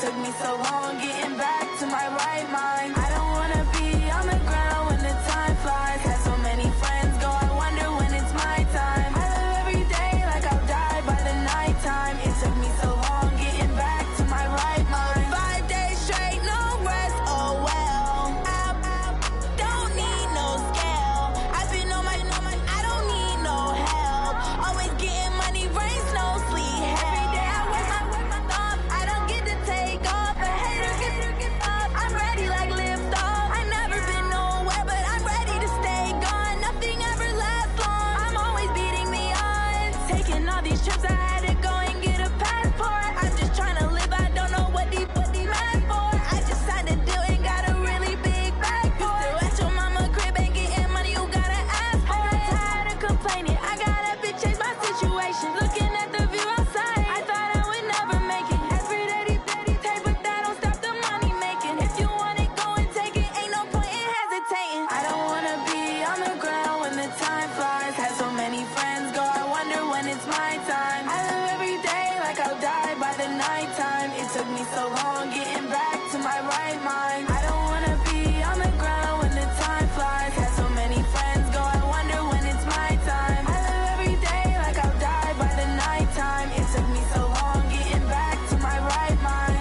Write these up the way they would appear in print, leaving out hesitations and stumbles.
took me so long getting back to my right mind. I don't wanna be on the ground when the time flies. Had so many friends go, I wonder when it's my time. I live every day like I'll die by the nighttime. It took me so long getting back to my right mind. 5 days straight, no rest, oh well. I don't need no scale. I've been on my, I don't need no help. Always getting money, rain, snow, sleet, every day I work my thumb. I don't get to take off, a hater get up. I'm ready like lift off. I never been nowhere, but I'm ready to stay gone. Nothing ever lasts long. I'm always beating the odds. Taking all these trips, I had to go and get a passport. I'm just trying to live, I don't know what these mad for. I just signed a deal and got a really big bag for it. Still at your mama crib and getting money, you gotta ask for it. Tired of complaining, I gotta bitch change my situation. Looking at the view outside, I thought I would never make it. Every day they take, but that don't stop the money making. If you want it, go and take it, ain't no point in hesitating. I don't wanna be on the ground when the time flies. Had so many friends go, I wonder when it's my time. I live every day like I'll die by the nighttime. It took me so long getting back to my right mind. I don't wanna be on the ground when the time flies. Had so many friends go, I wonder when it's my time. I live every day like I'll die by the nighttime. It took me so long getting back to my right mind.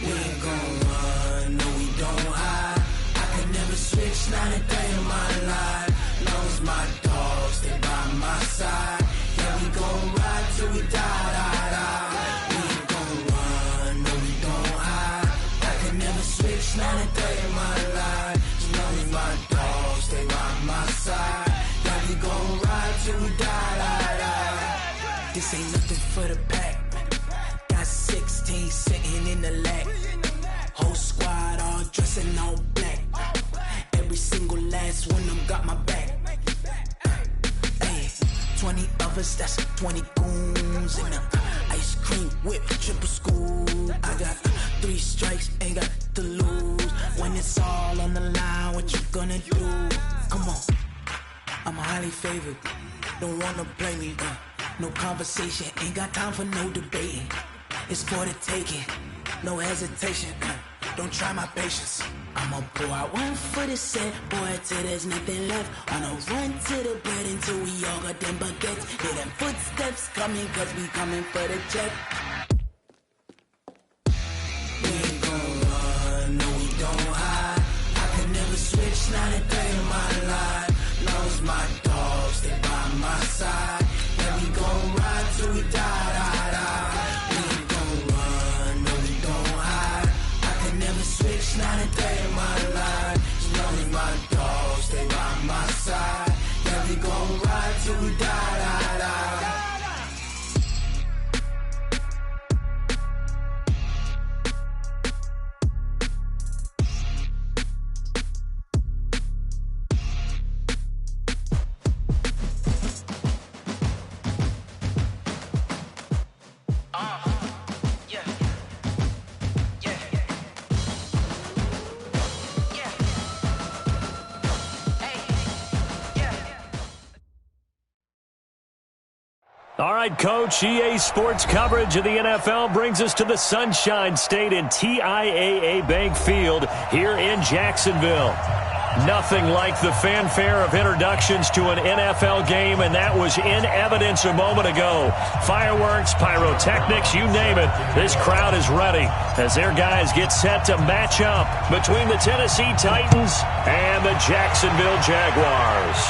We ain't gon' run, no we don't hide. I can never switch, not a day in my life. Long as my dogs stay by my side. Yeah, we gon' ride till we die. We ain't gon' run, no we don't hide. I can never switch, not a day in my life. As long as my dogs stay by my side. Yeah, we gon' ride till we die. This ain't nothing for the pack. Got 16 sitting in the lap. Whole squad all dressing all black. Every single last one of them got my back. Hey, 20 of us, that's 20 goons. And ice cream whip, triple scoop. I got 3 strikes, ain't got to lose. When it's all on the line, what you gonna do? Come on, I'm highly favored. Don't wanna play me, no conversation. Ain't got time for no debating. It's for the taking, no hesitation. Don't try my patience. I'ma pour out one for the set, boy, till there's nothing left. On a run to the bed until we all got them baguettes. Hear them footsteps coming, cause we coming for the check. We ain't gon' run, no we don't hide. I can never switch, not a day in my life. Long as my dogs stay by my side. Yeah, we gon' ride till we die. We ain't gon' run, no we don't hide. I can never switch, not a day in my life. As long as my dogs stay by my side. Yeah, we gon' ride till we die. All right, Coach, EA Sports coverage of the NFL brings us to the Sunshine State in TIAA Bank Field here in Jacksonville. Nothing like the fanfare of introductions to an NFL game, and that was in evidence a moment ago. Fireworks, pyrotechnics, you name it. This crowd is ready as their guys get set to match up between the Tennessee Titans and the Jacksonville Jaguars.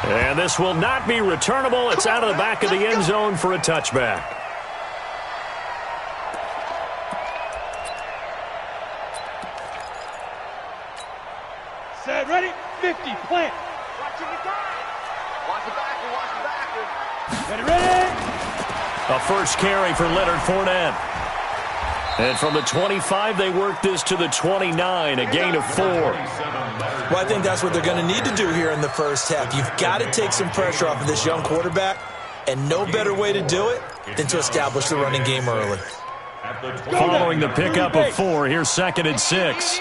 And this will not be returnable. It's out of the back of the end zone for a touchback. Set, ready, 50, plant. Watching the guy. Watch the backer, Ready, ready. A first carry for Leonard Fournette. And from the 25, they work this to the 29, a gain of 4. Well, I think that's what they're going to need to do here in the first half. You've got to take some pressure off of this young quarterback, and no better way to do it than to establish the running game early. Following the pickup of 4, here's 2nd and 6.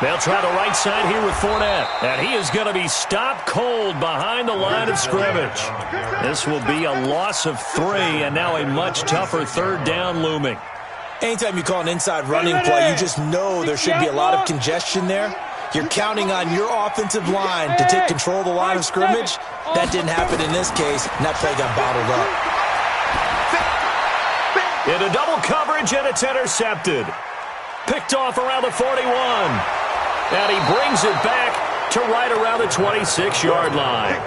They'll try the right side here with Fournette. And he is going to be stopped cold behind the line of scrimmage. This will be a loss of 3, and now a much tougher 3rd down looming. Anytime you call an inside running play, you just know there should be a lot of congestion there. You're counting on your offensive line to take control of the line of scrimmage. That didn't happen in this case, and that play got bottled up. Into double coverage, and it's intercepted. Picked off around the 41. And he brings it back to right around the 26-yard line.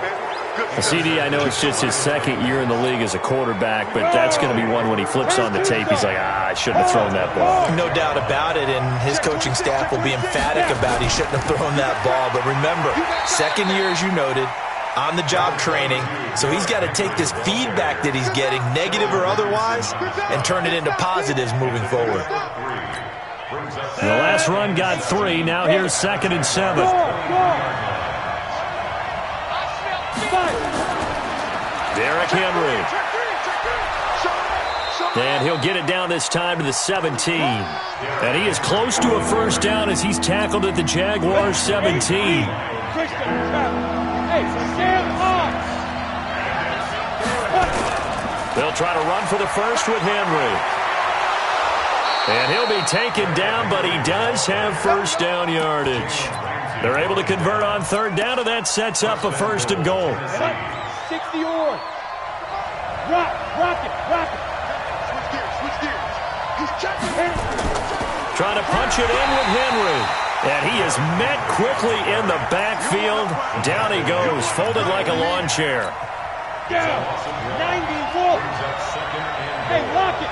CD, I know it's just his 2nd year in the league as a quarterback, but that's going to be one when he flips on the tape, he's like, I shouldn't have thrown that ball. No doubt about it, and his coaching staff will be emphatic about he shouldn't have thrown that ball. But remember, 2nd year, as you noted, on-the-job training, so he's got to take this feedback that he's getting, negative or otherwise, and turn it into positives moving forward. The last run got 3. Now here's 2nd and 7. Derrick Henry. And he'll get it down this time to the 17. And he is close to a first down as he's tackled at the Jaguars 17. They'll try to run for the first with Henry. And he'll be taken down, but he does have first down yardage. They're able to convert on 3rd down, and that sets up a 1st and goal. 60 or rock it. Switch gears. Trying to punch it in with Henry. And he is met quickly in the backfield. Down he goes, folded like a lawn chair. Down. 90 volts. Hey, lock it.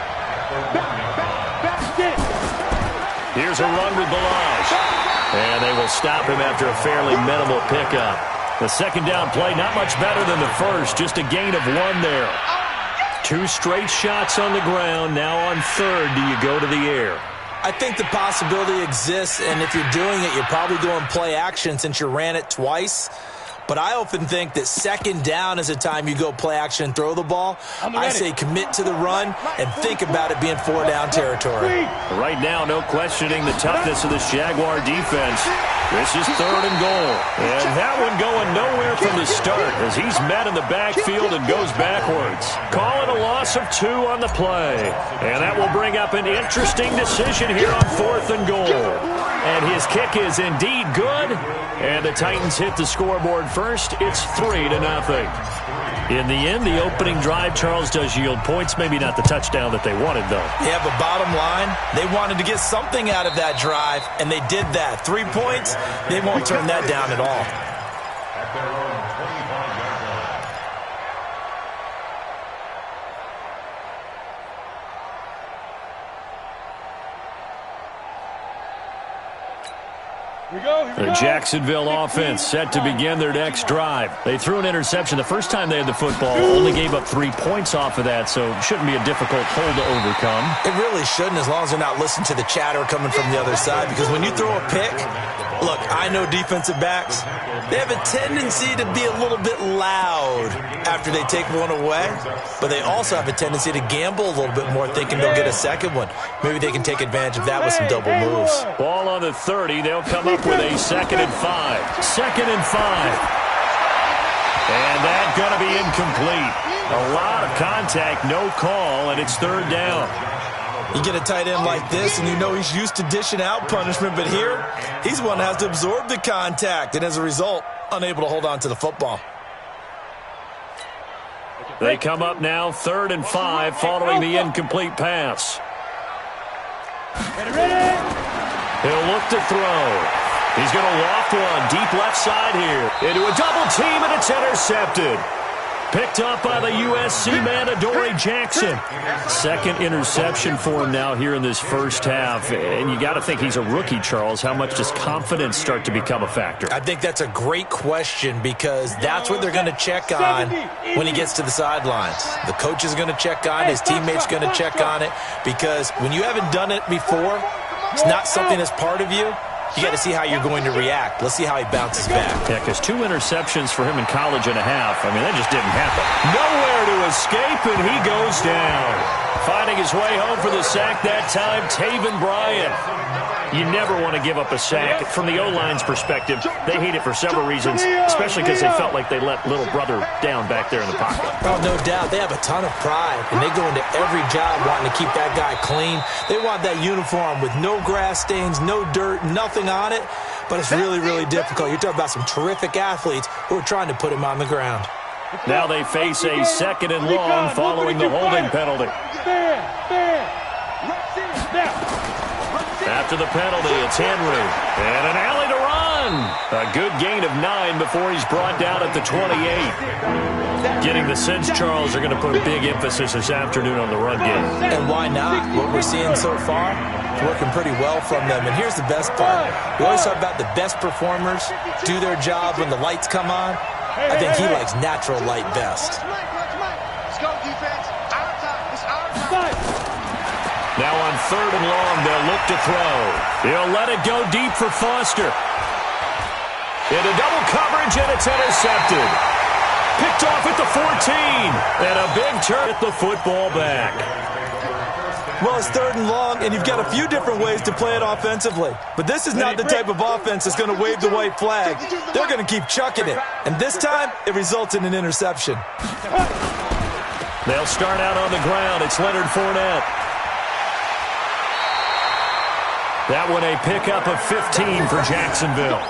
Here's a run with Balaj. And they will stop him after a fairly minimal pickup. The 2nd down play, not much better than the first, just a gain of 1 there. 2 straight shots on the ground. Now on 3rd, do you go to the air? I think the possibility exists, and if you're doing it, you're probably going play action since you ran it twice. But I often think that 2nd down is a time you go play action and throw the ball. I say commit to the run and think about it being 4-down territory. Right now, no questioning the toughness of this Jaguar defense. This is 3rd and goal. And that one going nowhere from the start as he's met in the backfield and goes backwards. Calling a loss of 2 on the play. And that will bring up an interesting decision here on 4th and goal. And his kick is indeed good. And the Titans hit the scoreboard first. It's 3-0. In the end, the opening drive, Charles, does yield points. Maybe not the touchdown that they wanted, though. Yeah, but bottom line, they wanted to get something out of that drive, and they did that. 3 points, they won't turn that down at all. The Jacksonville offense set to begin their next drive. They threw an interception the first time they had the football, only gave up 3 points off of that, so it shouldn't be a difficult hole to overcome. It really shouldn't, as long as they're not listening to the chatter coming from the other side, because when you throw a pick, look, I know defensive backs, they have a tendency to be a little bit loud after they take one away, but they also have a tendency to gamble a little bit more, thinking they'll get a second one. Maybe they can take advantage of that with some double moves. Ball on the 30, they'll come up with a 2nd and 5. 2nd and 5. And that's going to be incomplete. A lot of contact, no call, and it's 3rd down. You get a tight end like this, and you know he's used to dishing out punishment, but here, he's one that has to absorb the contact, and as a result, unable to hold on to the football. They come up now 3rd and 5 following the incomplete pass. He'll look to throw. He's going to loft one deep left side here. Into a double team, and it's intercepted. Picked up by the USC man, Adoree Jackson. Second interception for him now here in this first half. And you got to think he's a rookie, Charles. How much does confidence start to become a factor? I think that's a great question because that's what they're going to check on when he gets to the sidelines. The coach is going to check on it. His teammates going to check on it because when you haven't done it before, it's not something that's part of you. You got to see how you're going to react. Let's see how he bounces back. Yeah, because 2 interceptions for him in college and a half. I mean, that just didn't happen. Nowhere to escape, and he goes down. Finding his way home for the sack that time, Taven Bryan. You never want to give up a sack. From the O-line's perspective, they hate it for several reasons, especially because they felt like they let little brother down back there in the pocket. Oh, no doubt. They have a ton of pride, and they go into every job wanting to keep that guy clean. They want that uniform with no grass stains, no dirt, nothing on it, but it's really, really difficult. You're talking about some terrific athletes who are trying to put him on the ground. Now they face a 2nd and long following the holding penalty. After the penalty, it's Henry. And an alley to run. A good gain of 9 before he's brought down at the 28. Getting the sense, Charles, are going to put a big emphasis this afternoon on the run game. And why not? What we're seeing so far is working pretty well from them. And here's the best part. We always talk about the best performers do their job when the lights come on. I think he likes natural light best. Let's go, defense. Our time. It's our time. Now on 3rd and long, they'll look to throw. He'll let it go deep for Foster. Into double coverage, and it's intercepted. Picked off at the 14. And a big turn at the football back. Well, it's 3rd and long, and you've got a few different ways to play it offensively. But this is not the type of offense that's going to wave the white flag. They're going to keep chucking it. And this time, it results in an interception. They'll start out on the ground. It's Leonard Fournette. That one a pickup of 15 for Jacksonville.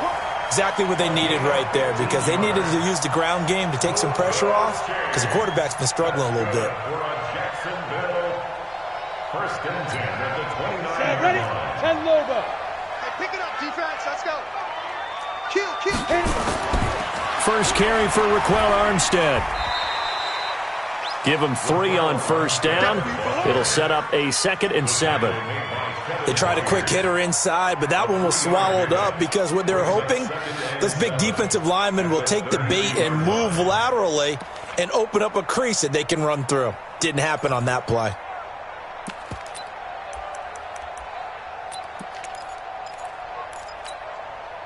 Exactly what they needed right there because they needed to use the ground game to take some pressure off because the quarterback's been struggling a little bit. First and 10 at the 29. Ready? 10 Lobo. Hey, pick it up, defense. Let's go. Kill. First carry for Raquel Armstead. Give him 3 on first down. It'll set up a 2nd and 7. They tried a quick hitter inside, but that one was swallowed up because what they're hoping, this big defensive lineman will take the bait and move laterally and open up a crease that they can run through. Didn't happen on that play.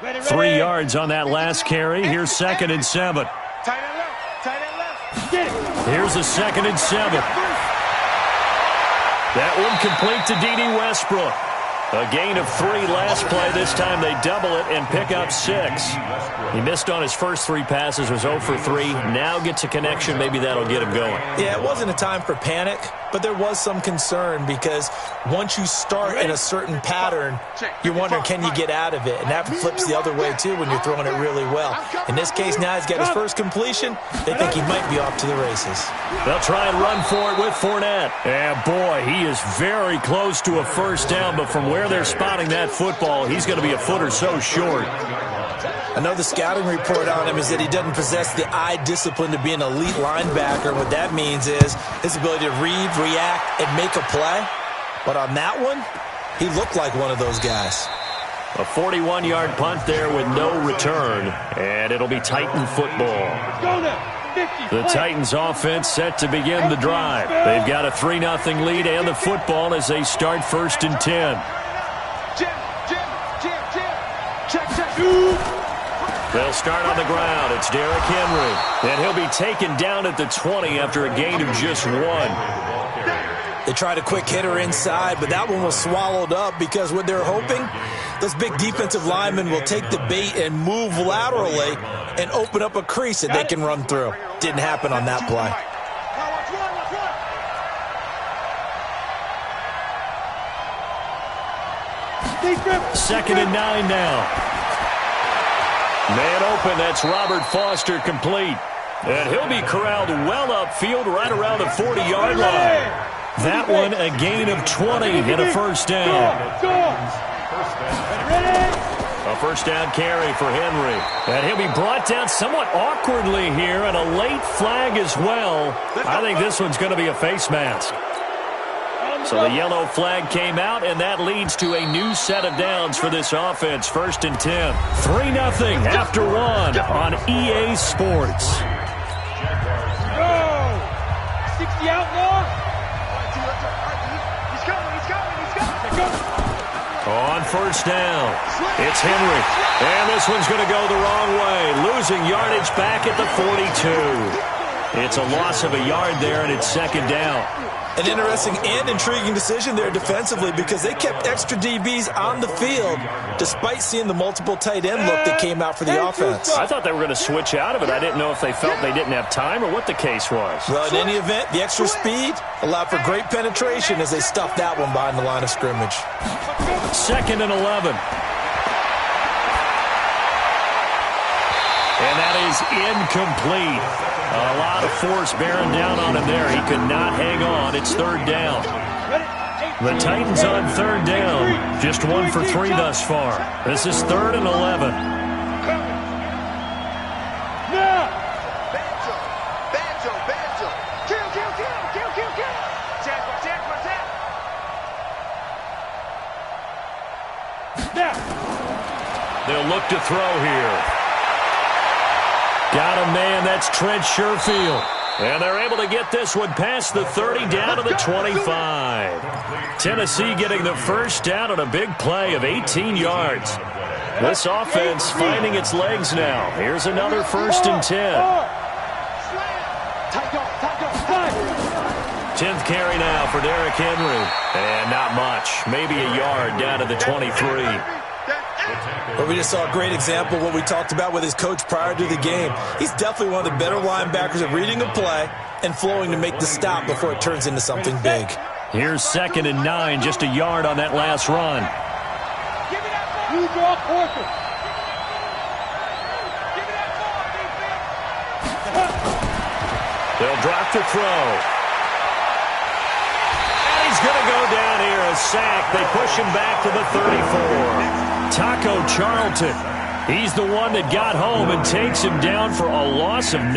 Ready. 3 yards on that last carry. Here's 2nd and 7. Tight end left. Get it. Here's a 2nd and 7. That one complete to D.D. Westbrook. A gain of 3 last play. This time they double it and pick up 6. He missed on his first 3 passes, was 0 for 3. Now gets a connection. Maybe that'll get him going. Yeah, it wasn't a time for panic, but there was some concern because once you start in a certain pattern, you're wondering, can you get out of it? And that flips the other way, too, when you're throwing it really well. In this case, now he's got his first completion. They think he might be off to the races. They'll try and run for it with Fournette. And, boy, he is very close to a first down, but from where they're spotting that football, he's going to be a foot or so short. Another scouting report on him is that he doesn't possess the eye discipline to be an elite linebacker. What that means is his ability to read, react, and make a play. But on that one, he looked like one of those guys. A 41-yard punt there with no return, and it'll be Titan football. The Titans offense set to begin the drive. They've got a 3-0 lead and the football as they start 1st and 10. Jim. Check. They'll start on the ground. It's Derrick Henry. And he'll be taken down at the 20 after a gain of just 1. They tried a quick hitter inside, but that one was swallowed up because what they're hoping, this big defensive lineman will take the bait and move laterally and open up a crease that they can run through. Didn't happen on that play. Second and 9 now. Man open, that's Robert Foster complete. And he'll be corralled well upfield right around the 40-yard line. That one a gain of 20 and a first down. A first down carry for Henry. And he'll be brought down somewhat awkwardly here, and a late flag as well. I think this one's going to be a face mask. So the yellow flag came out, and that leads to a new set of downs for this offense. 1st and 10. 3-0 after 1 on EA Sports. Go! 60 out now. He's coming. On first down, it's Henry. And this one's going to go the wrong way. Losing yardage back at the 42. It's a loss of a yard there, and it's 2nd down. An interesting and intriguing decision there defensively because they kept extra DBs on the field despite seeing the multiple tight end look that came out for the offense. I thought they were going to switch out of it. I didn't know if they felt they didn't have time or what the case was. Well, in any event, the extra speed allowed for great penetration as they stuffed that one behind the line of scrimmage. 2nd and 11. And that is incomplete. A lot of force bearing down on him there. He could not hang on. It's 3rd down. The Titans on 3rd down. Just 1 for 3 thus far. This is 3rd and 11. Banjo. Kill. They'll look to throw here. Got a man, that's Trent Sherfield. And they're able to get this one past the 30 down to the 25. Tennessee getting the first down on a big play of 18 yards. This offense finding its legs now. Here's another 1st and 10. 10th carry now for Derrick Henry. And not much. Maybe a yard down to the 23. But we just saw a great example of what we talked about with his coach prior to the game. He's definitely one of the better linebackers at reading a play and flowing to make the stop before it turns into something big. Here's 2nd and 9, just a yard on that last run. They'll drop to throw. And he's going to go down here, a sack. They push him back to the 34. Taco Charlton, he's the one that got home and takes him down for a loss of 9.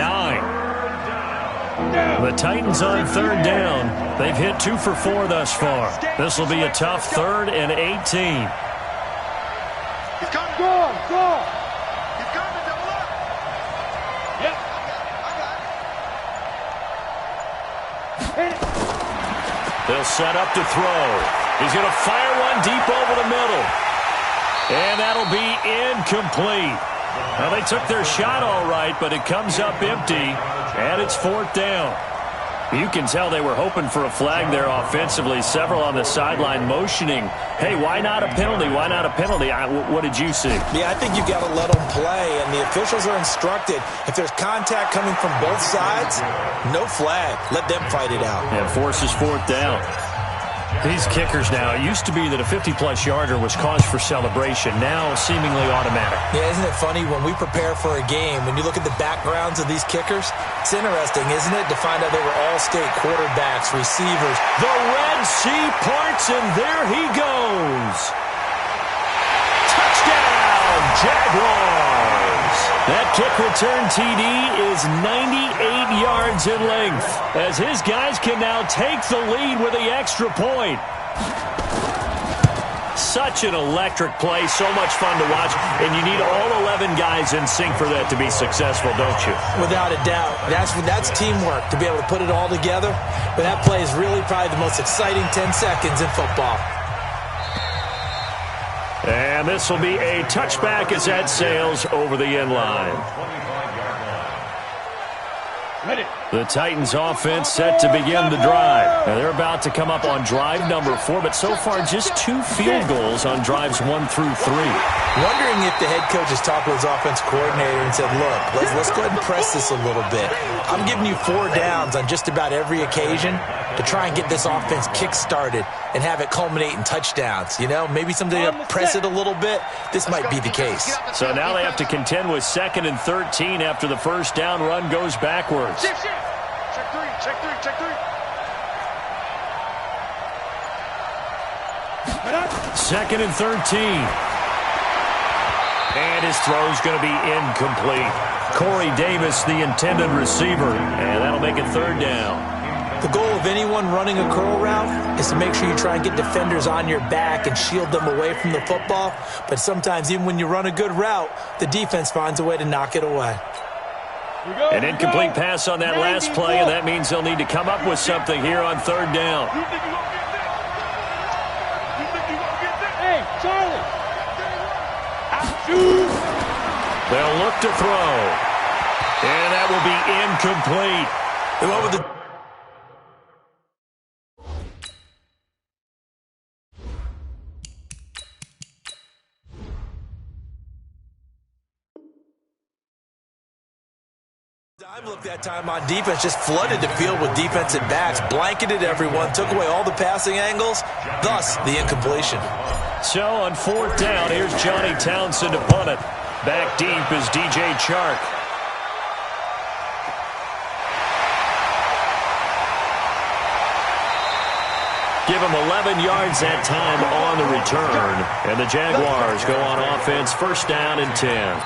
The Titans on 3rd down. They've hit 2 for 4 thus far. This will be a tough 3rd and 18. He's coming. Go. He's coming. Double up. Yep. I got it. They'll set up to throw. He's going to fire one deep over the middle. And that'll be incomplete. Now, they took their shot all right, but it comes up empty, and it's 4th down. You can tell they were hoping for a flag there offensively. Several on the sideline motioning, hey, why not a penalty? Why not a penalty? What did you see? Yeah, I think you've got to let them play, and the officials are instructed. If there's contact coming from both sides, no flag. Let them fight it out. And forces 4th down. These kickers now, it used to be that a 50-plus yarder was cause for celebration. Now seemingly automatic. Yeah, isn't it funny when we prepare for a game, when you look at the backgrounds of these kickers, it's interesting, isn't it, to find out they were all-state quarterbacks, receivers. The Red Sea parts, and there he goes. Touchdown, Jaguars. That kick return TD is 98 yards in length, as his guys can now take the lead with the extra point. Such an electric play, so much fun to watch, and you need all 11 guys in sync for that to be successful, don't you? Without a doubt. That's teamwork, to be able to put it all together. But that play is really probably the most exciting 10 seconds in football. And this will be a touchback as that sails over the end line. The Titans offense set to begin the drive. Now they're about to come up on drive number 4, but so far just 2 field goals on drives 1 through 3. Wondering if the head coach has talked with his offense coordinator and said, look, let's go ahead and press this a little bit. I'm giving you 4 downs on just about every occasion to try and get this offense kick-started and have it culminate in touchdowns. You know, maybe someday to press it a little bit. This might be the case. So now they have to contend with 2nd and 13 after the first down run goes backwards. Check 3. 2nd and 13. And his throw's going to be incomplete. Corey Davis, the intended receiver, and that'll make it third down. The goal of anyone running a curl route is to make sure you try and get defenders on your back and shield them away from the football. But sometimes even when you run a good route, the defense finds a way to knock it away. An incomplete pass on that last play, and that means they'll need to come up with something here on third down. Hey, Charlie! They'll look to throw. And that will be incomplete. They went with the look that time on defense, just flooded the field with defensive backs, blanketed everyone, took away all the passing angles, thus the incompletion. So on fourth down, here's Johnny Townsend to punt it. Back deep is DJ Chark. Give him 11 yards that time on the return. And the Jaguars go on offense, first down and 10.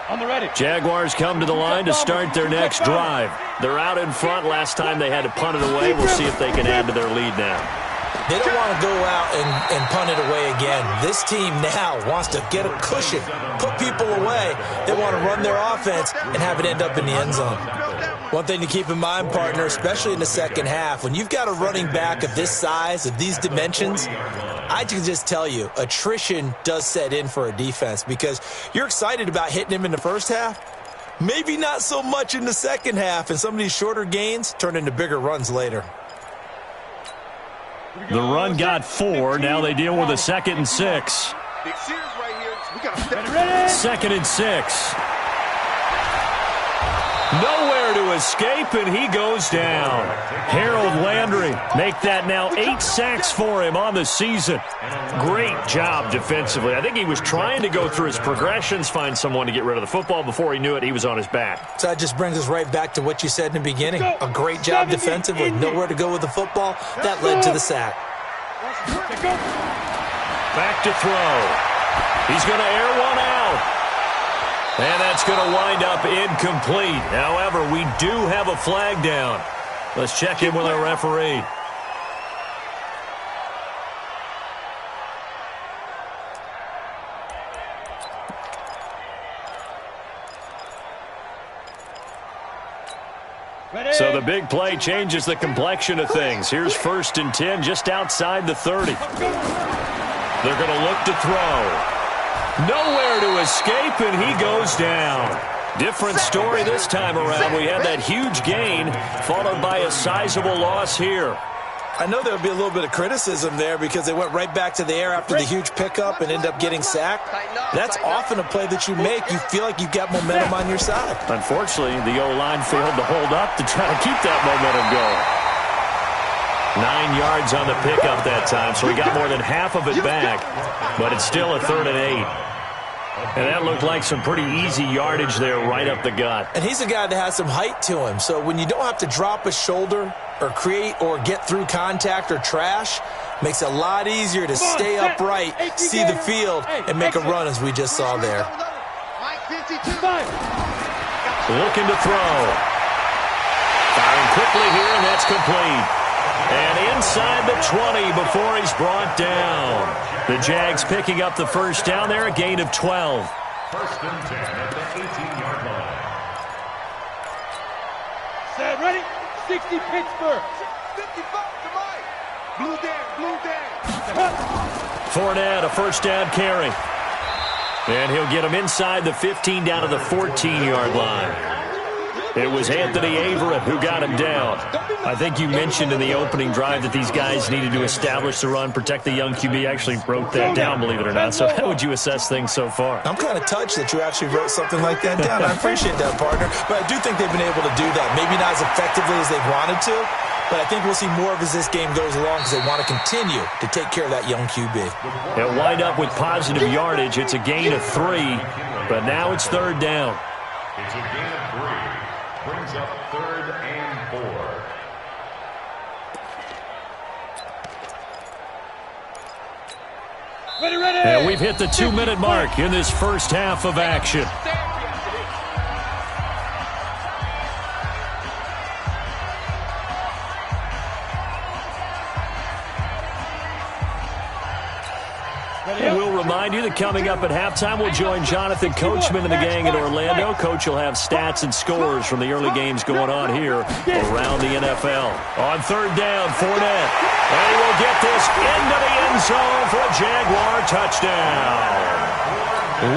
On the ready. Jaguars come to the line to start their next drive. They're out in front. Last time they had to punt it away. We'll see if they can add to their lead now. They don't want to go out and punt it away again. This team now wants to get a cushion, put people away. They want to run their offense and have it end up in the end zone. One thing to keep in mind, partner, especially in the second half, when you've got a running back of this size, of these dimensions, I can just tell you, attrition does set in for a defense because you're excited about hitting him in the first half. Maybe not so much in the second half, and some of these shorter gains turn into bigger runs later. The run got 4. Now they deal with a 2nd and 6. Second and 6. Nowhere to escape, and he goes down. Harold Landry make that now 8 sacks for him on the season. Great job defensively. I think he was trying to go through his progressions, find someone to get rid of the football. Before he knew it, he was on his back. So that just brings us right back to what you said in the beginning. A great job defensively. Nowhere to go with the football. That led to the sack. Back to throw. He's going to air one out. And that's going to wind up incomplete. However, we do have a flag down. Let's check in with our referee. So the big play changes the complexion of things. Here's 1st and 10 just outside the 30. They're going to look to throw. Nowhere to escape, and he goes down. Different story this time around. We had that huge gain, followed by a sizable loss here. I know there'll be a little bit of criticism there because they went right back to the air after the huge pickup and end up getting sacked. That's often a play that you make. You feel like you've got momentum on your side. Unfortunately, the O-line failed to hold up to try to keep that momentum going. 9 yards on the pickup that time, so he got more than half of it back, but it's still a 3rd and 8. And that looked like some pretty easy yardage there right up the gut. And he's a guy that has some height to him, so when you don't have to drop a shoulder or create or get through contact or trash, makes it a lot easier to stay upright, see the field, and make a run as we just saw there. Looking to throw. Firing quickly here, and that's complete. And inside the 20 before he's brought down. The Jags picking up the first down there, a gain of 12. 1st and 10 at the 18-yard line. Set, ready? 60 Pittsburgh. 55 to Mike. Blue down. Fournette, a first down carry. And he'll get him inside the 15 down to the 14-yard line. It was Anthony Averett who got him down. I think you mentioned in the opening drive that these guys needed to establish the run, protect the young QB. I actually wrote that down, believe it or not. So how would you assess things so far? I'm kind of touched that you actually wrote something like that down. I appreciate that, partner. But I do think they've been able to do that. Maybe not as effectively as they've wanted to, but I think we'll see more of as this game goes along because they want to continue to take care of that young QB. They'll wind up with positive yardage. It's a gain of 3, but now it's 3rd down. It's a gain of 3. Brings up 3rd and 4. And we've hit the 2-minute mark in this first half of action. We'll remind you that coming up at halftime, we'll join Jonathan Coachman and the gang in Orlando. Coach will have stats and scores from the early games going on here around the NFL. On third down, Fournette. And he will get this into the end zone for a Jaguar touchdown.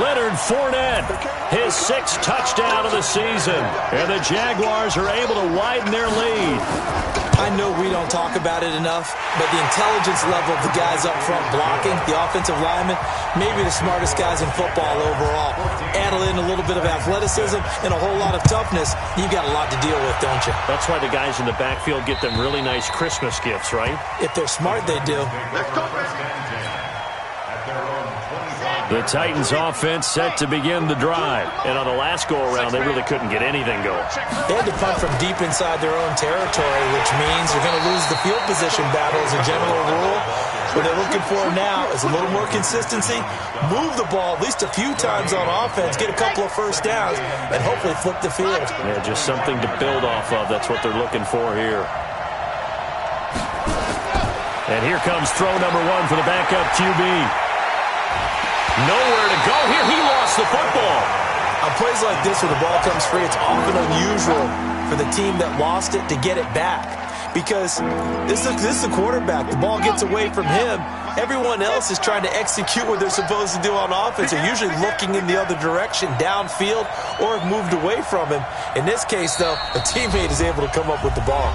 Leonard Fournette, his 6th touchdown of the season. And the Jaguars are able to widen their lead. I know we don't talk about it enough, but the intelligence level of the guys up front blocking, the offensive linemen, maybe the smartest guys in football overall. Add in a little bit of athleticism and a whole lot of toughness, you've got a lot to deal with, don't you? That's why the guys in the backfield get them really nice Christmas gifts, right? If they're smart, they do. The Titans offense set to begin the drive. And on the last go-around, they really couldn't get anything going. They had to punt from deep inside their own territory, which means you're going to lose the field position battle as a general rule. What they're looking for now is a little more consistency, move the ball at least a few times on offense, get a couple of first downs, and hopefully flip the field. Yeah, just something to build off of. That's what they're looking for here. And here comes throw number 1 for the backup QB. Nowhere to go here. He lost the football. On plays like this where the ball comes free, it's often unusual for the team that lost it to get it back. Because this is the quarterback. The ball gets away from him. Everyone else is trying to execute what they're supposed to do on offense. They're usually looking in the other direction, downfield, or have moved away from him. In this case, though, a teammate is able to come up with the ball.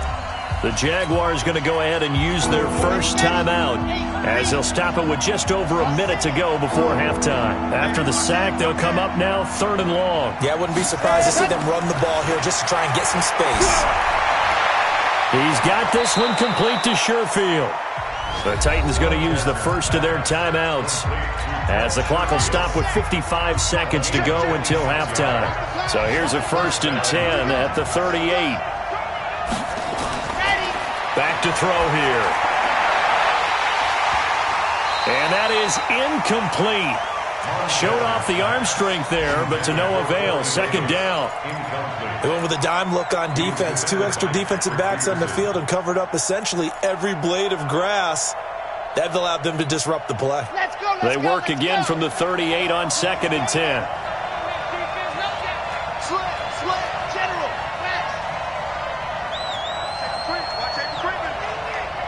The Jaguars going to go ahead and use their first timeout as they'll stop it with just over a minute to go before halftime. After the sack, they'll come up now 3rd and long. Yeah, I wouldn't be surprised to see them run the ball here just to try and get some space. He's got this one complete to Sherfield. The Titans going to use the first of their timeouts as the clock will stop with 55 seconds to go until halftime. So here's a 1st and 10 at the 38. Back to throw here. And that is incomplete. Showed off the arm strength there, but to no avail. 2nd down. They went with a dime look on defense. 2 extra defensive backs on the field and covered up essentially every blade of grass. That allowed them to disrupt the play. They work again from the 38 on 2nd and 10.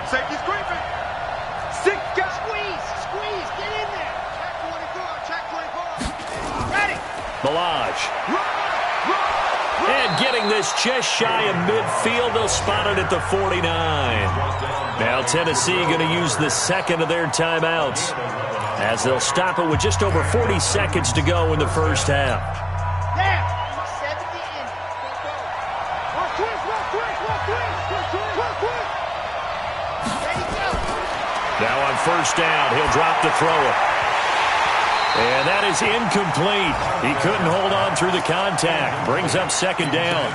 Safety's creeping. Six guys. Squeeze. Get in there. Check 24. Ready. Balaj. And getting this just shy of midfield. They'll spot it at the 49. Now Tennessee going to use the 2nd of their timeouts as they'll stop it with just over 40 seconds to go in the first half. There. 70 in. Now on 1st down, he'll drop to throw it. And that is incomplete. He couldn't hold on through the contact. Brings up 2nd down.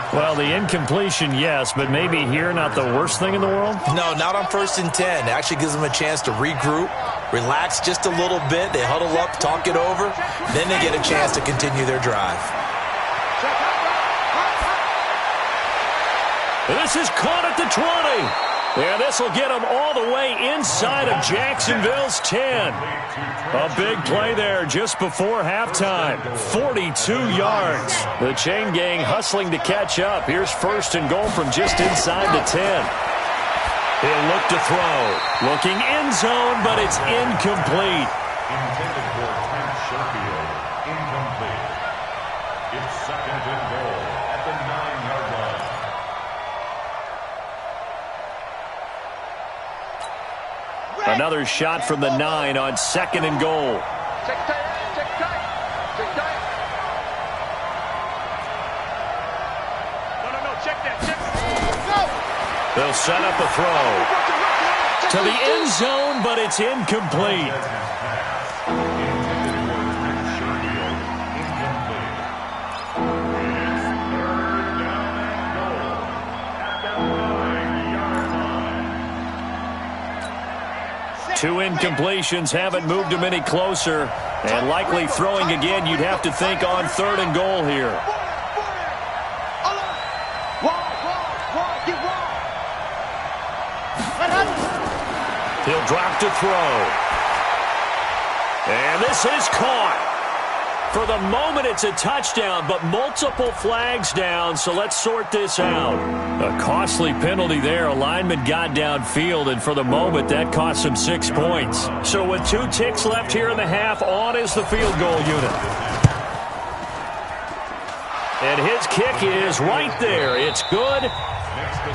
Well, the incompletion, yes, but maybe here not the worst thing in the world? No, not on 1st and 10. It actually gives them a chance to regroup, relax just a little bit. They huddle up, talk it over. Then they get a chance to continue their drive. This is caught at the 20. And this will get them all the way inside of Jacksonville's 10. A big play there just before halftime. 42 yards. The chain gang hustling to catch up. Here's 1st and goal from just inside the 10. He'll look to throw. Looking end zone, but it's incomplete. Intended for Trent Sherfield. Incomplete. It's 2nd and goal at the 9-yard line. Another shot from the 9 on 2nd and goal. Check tight. No, check that. Go. They'll set up a throw to the end zone, but it's incomplete. 2 incompletions haven't moved him any closer. And likely throwing again, you'd have to think on 3rd and goal here. He'll drop to throw. And this is caught. For the moment, it's a touchdown, but multiple flags down, so let's sort this out. A costly penalty there. A lineman got downfield, and for the moment, that cost him 6 points. So with 2 ticks left here in the half, on is the field goal unit. And his kick is right there. It's good.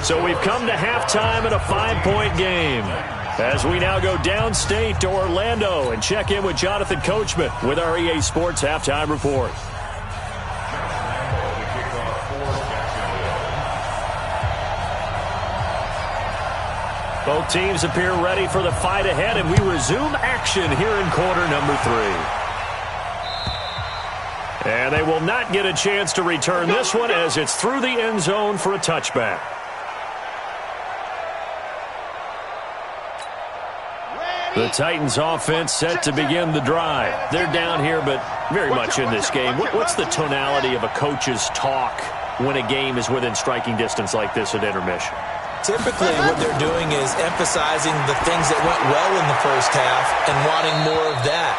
So we've come to halftime in a 5-point game. As we now go downstate to Orlando and check in with Jonathan Coachman with our EA Sports Halftime Report. Both teams appear ready for the fight ahead, and we resume action here in quarter number 3. And they will not get a chance to return this one as it's through the end zone for a touchback. The Titans offense set to begin the drive. They're down here, but very much in this game. What's the tonality of a coach's talk when a game is within striking distance like this at intermission? Typically, what they're doing is emphasizing the things that went well in the first half and wanting more of that.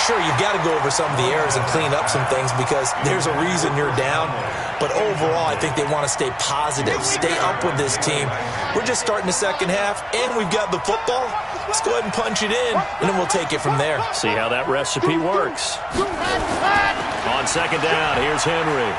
Sure, you've got to go over some of the errors and clean up some things because there's a reason you're down. But overall, I think they want to stay positive, stay up with this team. We're just starting the second half, and we've got the football. Let's go ahead and punch it in, and then we'll take it from there. See how that recipe works. On second down, here's Henry.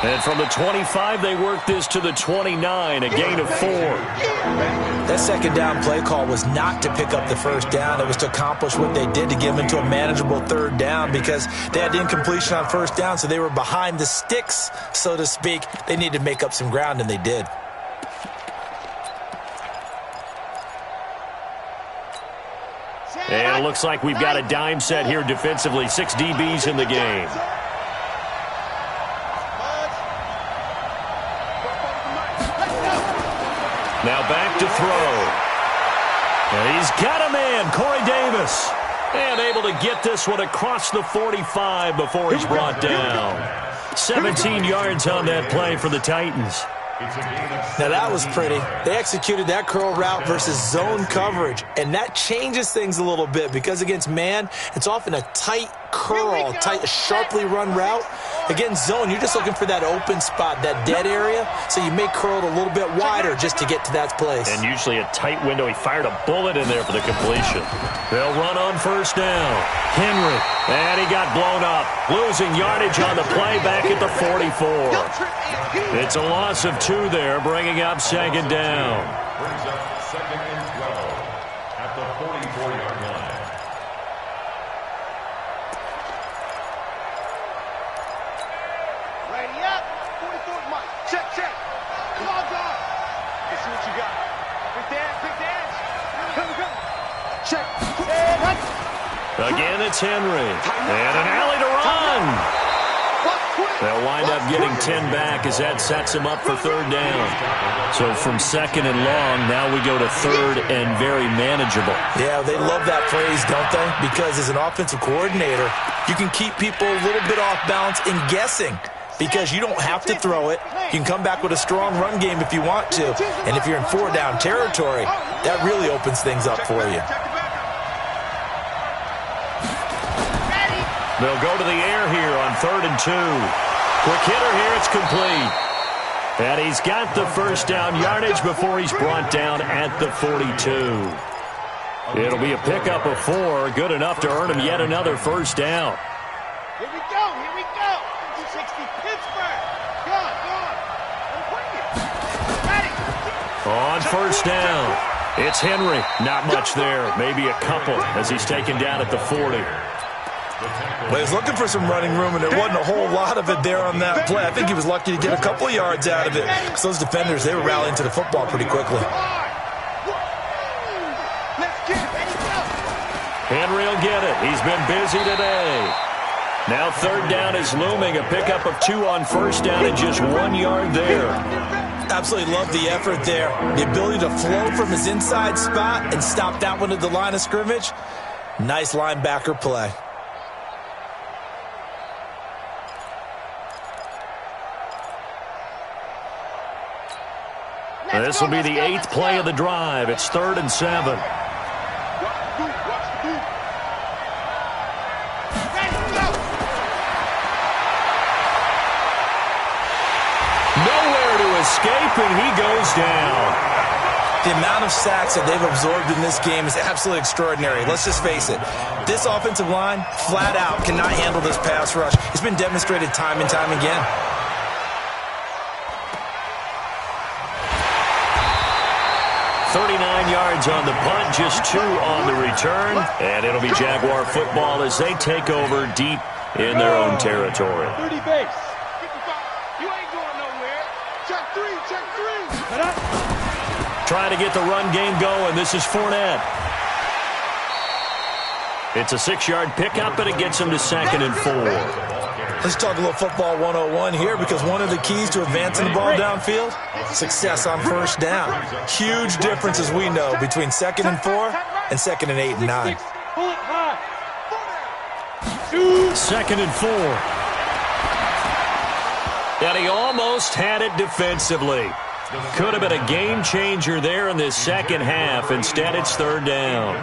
And from the 25, they work this to the 29, a gain of 4. That second down play call was not to pick up the first down. It was to accomplish what they did to get them into a manageable 3rd down because they had incompletion on first down, so they were behind the sticks, so to speak. They needed to make up some ground, and they did. And it looks like we've got a dime set here defensively. 6 DBs in the game. Now back to throw. And he's got a man, Corey Davis. And able to get this one across the 45 before he's brought down. 17 yards on that play for the Titans. Now that was pretty. They executed that curl route versus zone coverage, and that changes things a little bit because against man, it's often a tight curl, tight, sharply run route. Against zone, you're just looking for that open spot, that dead area, so you may curl it a little bit wider just to get to that place. And usually a tight window. He fired a bullet in there for the completion. They'll run on first down. Henry, and he got blown up. Losing yardage on the play back at the 44. It's a loss of 2 there, bringing up second down. Brings up 2nd and 12 at the 44-yard line. Ready up. 44, Mike. Check. Come on, dog. Let's see what you got. Quick dance. Go. Check. Again, it's Henry. And an alley to run. They'll wind up getting 10 back as that sets him up for 3rd down. So from 2nd and long, now we go to 3rd and very manageable. Yeah, they love that phrase, don't they? Because as an offensive coordinator, you can keep people a little bit off balance in guessing because you don't have to throw it. You can come back with a strong run game if you want to. And if you're in 4-down territory, that really opens things up for you. They'll go to the air here on 3rd and 2. Quick hitter here, it's complete. And he's got the first down yardage before he's brought down at the 42. It'll be a pickup of 4, good enough to earn him yet another first down. Here we go. 260 Pittsburgh. Go on. Bring it. Ready. On first down, it's Henry. Not much there, maybe a couple as he's taken down at the 40. Well, he was looking for some running room, and there wasn't a whole lot of it there on that play. I think he was lucky to get a couple of yards out of it because those defenders, they were rallying to the football pretty quickly. Henry will get it. He's been busy today. Now 3rd down is looming. A pickup of 2 on first down and just 1 yard there. Absolutely love the effort there. The ability to flow from his inside spot and stop that one at the line of scrimmage. Nice linebacker play. This will be the 8th play of the drive. It's 3rd and 7. Nowhere to escape, and he goes down. The amount of sacks that they've absorbed in this game is absolutely extraordinary. Let's just face it. This offensive line, flat out, cannot handle this pass rush. It's been demonstrated time and time again. .39 yards on the punt, just 2 on the return. And it'll be Jaguar football as they take over deep in their own territory. 30 base. 55. You ain't going nowhere. Check 3, check 3. Trying to get the run game going. This is Fournette. It's a 6-yard pickup, and it gets him to 2nd and 4. Let's talk a little football 101 here, because one of the keys to advancing the ball downfield, success on first down. Huge difference, as we know, between 2nd and 4 and 2nd and 8 and 9. 2nd and 4. And he almost had it defensively. Could have been a game changer there in this second half. Instead, it's 3rd down.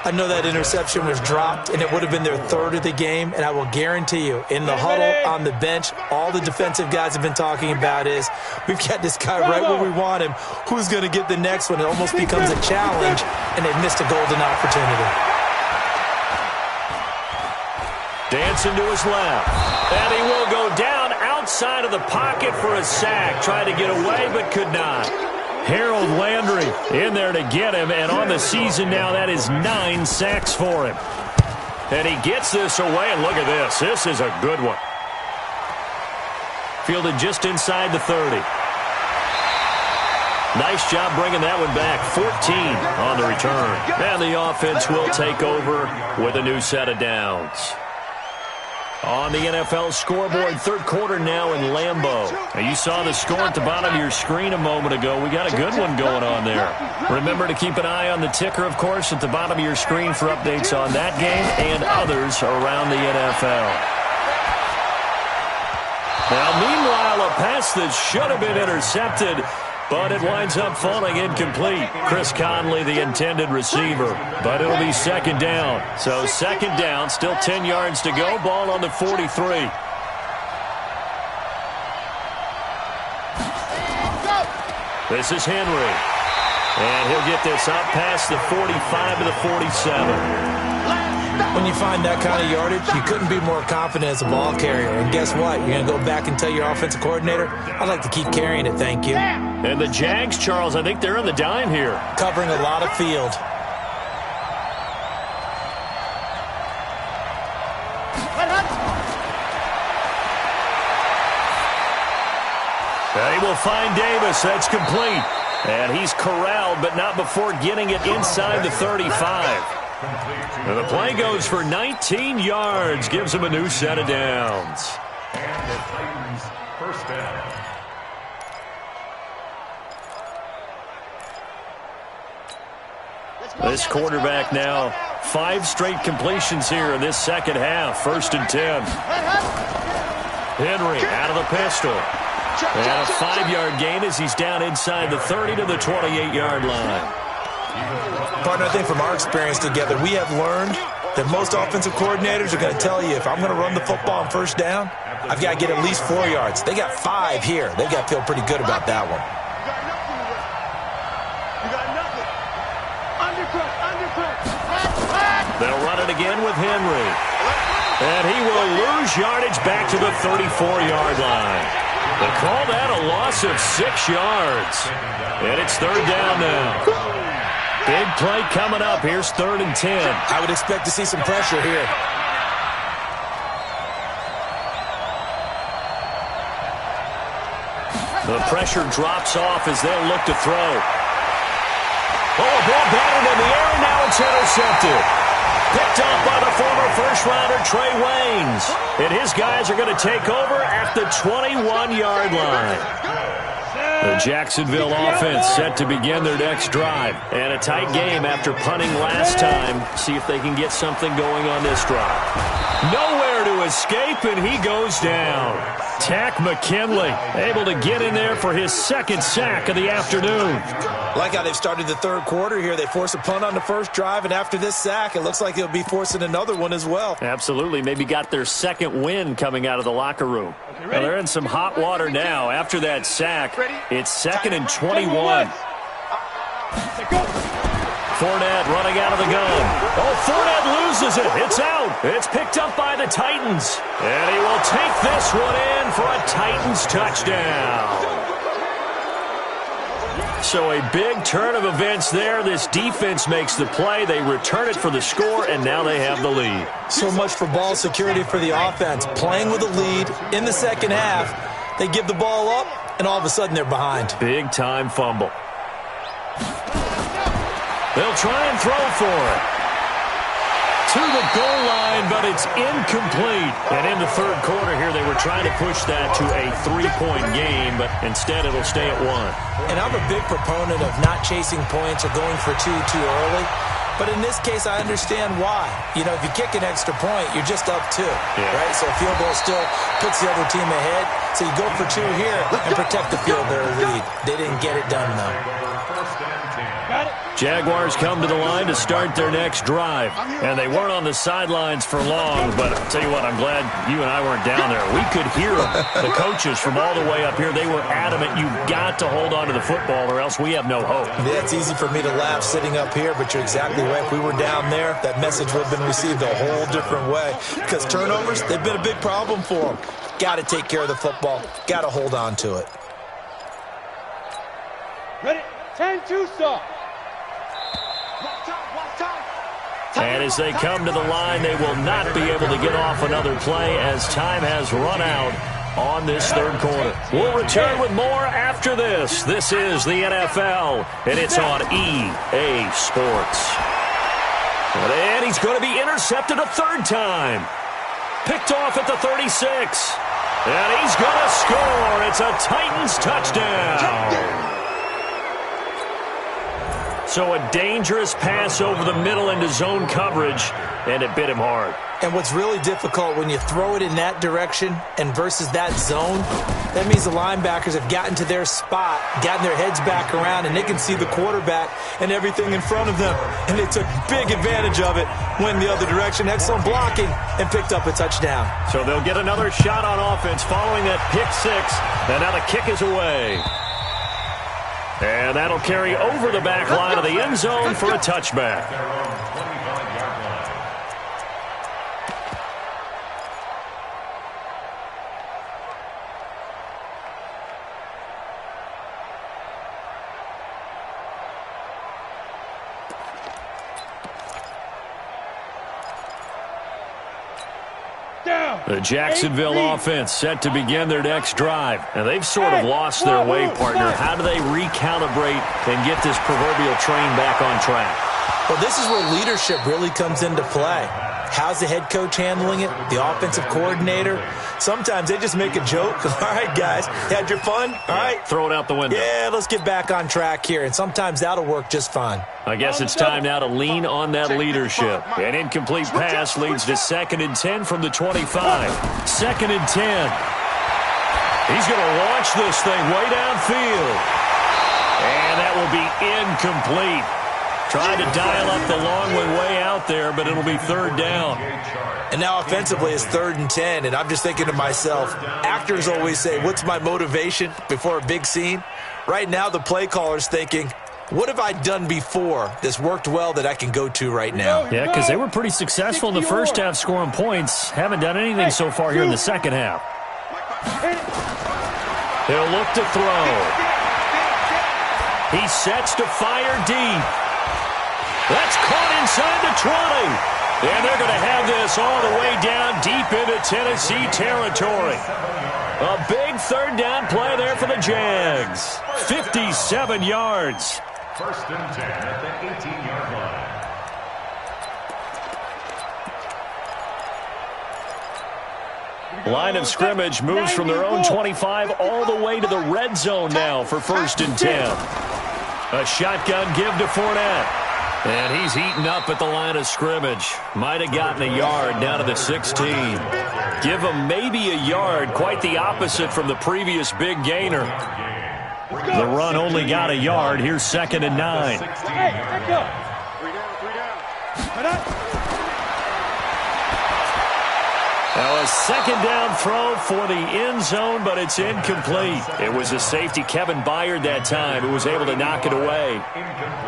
I know that interception was dropped, and it would have been their 3rd of the game, and I will guarantee you, in the huddle, on the bench, all the defensive guys have been talking about is, we've got this guy right where we want him. Who's going to get the next one? It almost becomes a challenge, and they've missed a golden opportunity. Dancing to his left. And he will go down outside of the pocket for a sack. Tried to get away, but could not. Harold Landry in there to get him, and on the season now, that is 9 sacks for him. And he gets this away, and look at this. This is a good one. Fielded just inside the 30. Nice job bringing that one back. 14 on the return. And the offense will take over with a new set of downs. On the NFL scoreboard, 3rd quarter now in Lambeau. Now, you saw the score at the bottom of your screen a moment ago. We got a good one going on there. Remember to keep an eye on the ticker, of course, at the bottom of your screen for updates on that game and others around the NFL. Now, meanwhile, a pass that should have been intercepted, but it winds up falling incomplete. Chris Conley, the intended receiver, but it'll be 2nd down. So 2nd down, still 10 yards to go, ball on the 43. This is Henry, and he'll get this up past the 45 to the 47. When you find that kind of yardage, you couldn't be more confident as a ball carrier. And guess what? You're going to go back and tell your offensive coordinator, I'd like to keep carrying it, thank you. And the Jags, Charles, I think they're on the dime here. Covering a lot of field. And he will find Davis. That's complete. And he's corralled, but not before getting it inside the 35. And the play goes for 19 yards. Gives him a new set of downs. And the Titans, 1st down. This quarterback now, 5 straight completions here in this second half. 1st and 10. Henry out of the pistol. And a 5-yard gain as he's down inside the 30 to the 28-yard line. Partner, I think from our experience together, we have learned that most offensive coordinators are going to tell you, if I'm going to run the football on 1st down, I've got to get at least 4 yards. They got 5 here. They got to feel pretty good about that one. They'll run it again with Henry. And he will lose yardage back to the 34-yard line. They call that a loss of 6 yards. And it's 3rd down now. Big play coming up. Here's 3rd and 10. I would expect to see some pressure here. The pressure drops off as they'll look to throw. Oh, ball batted in the air, and now it's intercepted. Picked up by the former first-rounder Trey Waynes. And his guys are going to take over at the 21-yard line. The Jacksonville offense set to begin their next drive. And a tight game after punting last time. See if they can get something going on this drive. Nowhere to escape, and he goes down. Tack McKinley able to get in there for his second sack of the afternoon. Like how they've started the third quarter here. They force a punt on the first drive, and after this sack, it looks like they'll be forcing another one as well. Absolutely. Maybe got their second win coming out of the locker room. Well, they're in some hot water now. After that sack, it's 2nd and 21. Fournette running out of the gun. Oh, Fournette loses it. It's out. It's picked up by the Titans. And he will take this one in for a Titans touchdown. So a big turn of events there. This defense makes the play. They return it for the score, and now they have the lead. So much for ball security for the offense. Playing with a lead in the second half. They give the ball up, and all of a sudden they're behind. Big-time fumble. They'll try and throw for it. To the goal line, but it's incomplete. And in the third quarter here, they were trying to push that to a 3-point game, but instead it'll stay at 1. And I'm a big proponent of not chasing points or going for two too early. But in this case, I understand why. You know, if you kick an extra point, you're just up 2, right? So a field goal still puts the other team ahead. So you go for 2 here and protect the field goal lead. They didn't get it done, though. Jaguars come to the line to start their next drive. And they weren't on the sidelines for long, but I'll tell you what, I'm glad you and I weren't down there. We could hear the coaches from all the way up here. They were adamant, you've got to hold on to the football or else we have no hope. Yeah, it's easy for me to laugh sitting up here, but you're exactly right. If we were down there, that message would have been received a whole different way. Because turnovers, they've been a big problem for them. Got to take care of the football. Got to hold on to it. Ready? 10-2 stop. And as they come to the line, they will not be able to get off another play as time has run out on this third quarter. We'll return with more after this. This is the NFL, and it's on EA Sports. And he's going to be intercepted a third time. Picked off at the 36. And he's going to score. It's a Titans touchdown. So a dangerous pass over the middle into zone coverage, and it bit him hard. And what's really difficult when you throw it in that direction and versus that zone, that means the linebackers have gotten to their spot, gotten their heads back around, and they can see the quarterback and everything in front of them. And they took big advantage of it, went the other direction, excellent blocking, and picked up a touchdown. So they'll get another shot on offense following that pick 6, and now the kick is away. And that'll carry over the back line of the end zone for a touchback. The Jacksonville offense set to begin their next drive. And they've sort of lost their way, partner. How do they recalibrate and get this proverbial train back on track? Well, this is where leadership really comes into play. How's the head coach handling it? The offensive coordinator? Sometimes they just make a joke. All right, guys, had your fun? All right. Throw it out the window. Yeah, let's get back on track here. And sometimes that'll work just fine. I guess it's time now to lean on that leadership. An incomplete pass leads to 2nd and 10 from the 25. 2nd and 10. He's going to launch this thing way downfield. And that will be incomplete. Trying to dial up the long way out there, but it'll be 3rd down. And now offensively it's 3rd and 10, and I'm just thinking to myself, actors always say, what's my motivation before a big scene? Right now the play caller's thinking, what have I done before that's worked well that I can go to right now? Yeah, because they were pretty successful in the first half scoring points. Haven't done anything so far here in the second half. He'll look to throw. He sets to fire deep. That's caught inside the 20. And they're going to have this all the way down deep into Tennessee territory. A big 3rd down play there for the Jags. 57 yards. 1st and 10 at the 18-yard line. Here we Line of scrimmage moves from their own 25 all the way to the red zone now for 1st and 10. A shotgun give to Fournette. And he's eaten up at the line of scrimmage. Might have gotten a yard down to the 16. Give him maybe a yard. Quite the opposite from the previous big gainer. The run only got a yard. Here's 2nd and 9. Hey, back up. 3 down. Now a 2nd down throw for the end zone, but it's incomplete. It was a safety, Kevin Byard, that time, who was able to knock it away.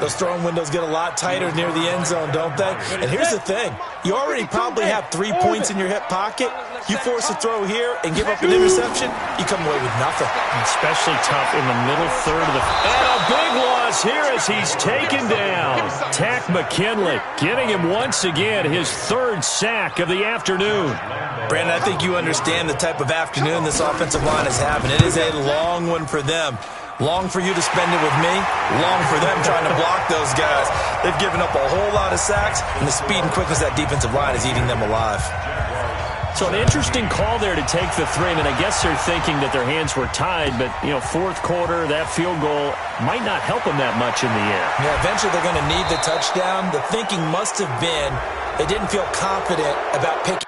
Those throwing windows get a lot tighter near the end zone, don't they? And here's the thing. You already probably have 3 points in your hip pocket. You force a throw here and give up an interception, you come away with nothing. Especially tough in the middle third of the... And a big loss here as he's taken down. Tack McKinley getting him once again his 3rd sack of the afternoon. Brandon, I think you understand the type of afternoon this offensive line is having. It is a long one for them. Long for you to spend it with me. Long for them trying to block those guys. They've given up a whole lot of sacks, and the speed and quickness of that defensive line is eating them alive. So an interesting call there to take the 3. I mean, I guess they're thinking that their hands were tied, but, you know, 4th quarter, that field goal might not help them that much in the end. Yeah, eventually they're going to need the touchdown. The thinking must have been they didn't feel confident about picking.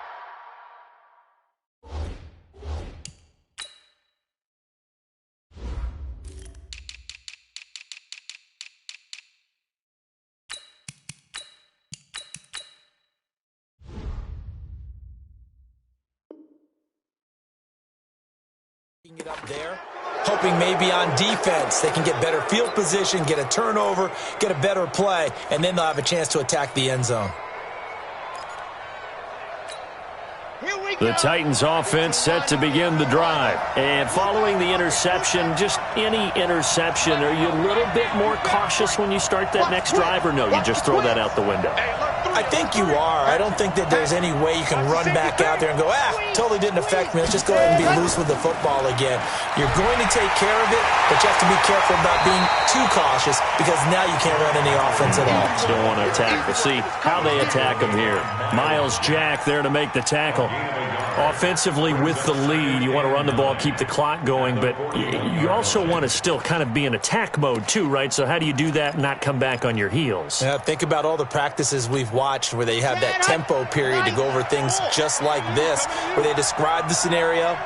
It up there, hoping maybe on defense they can get better field position, get a turnover, get a better play, and then they'll have a chance to attack the end zone. The Titans offense set to begin the drive. And following the interception, just any interception, are you a little bit more cautious when you start that next drive, or no, you just throw that out the window? I think you are. I don't think that there's any way you can run back out there and go, totally didn't affect me. Let's just go ahead and be loose with the football again. You're going to take care of it, but you have to be careful about being too cautious because now you can't run any offense at all. Still want to attack. We'll see how they attack them here. Miles Jack there to make the tackle. Offensively with the lead, you want to run the ball, keep the clock going, but you also want to still kind of be in attack mode too, right? So how do you do that and not come back on your heels? Yeah, think about all the practices we've watched where they have that tempo period to go over things just like this, where they describe the scenario,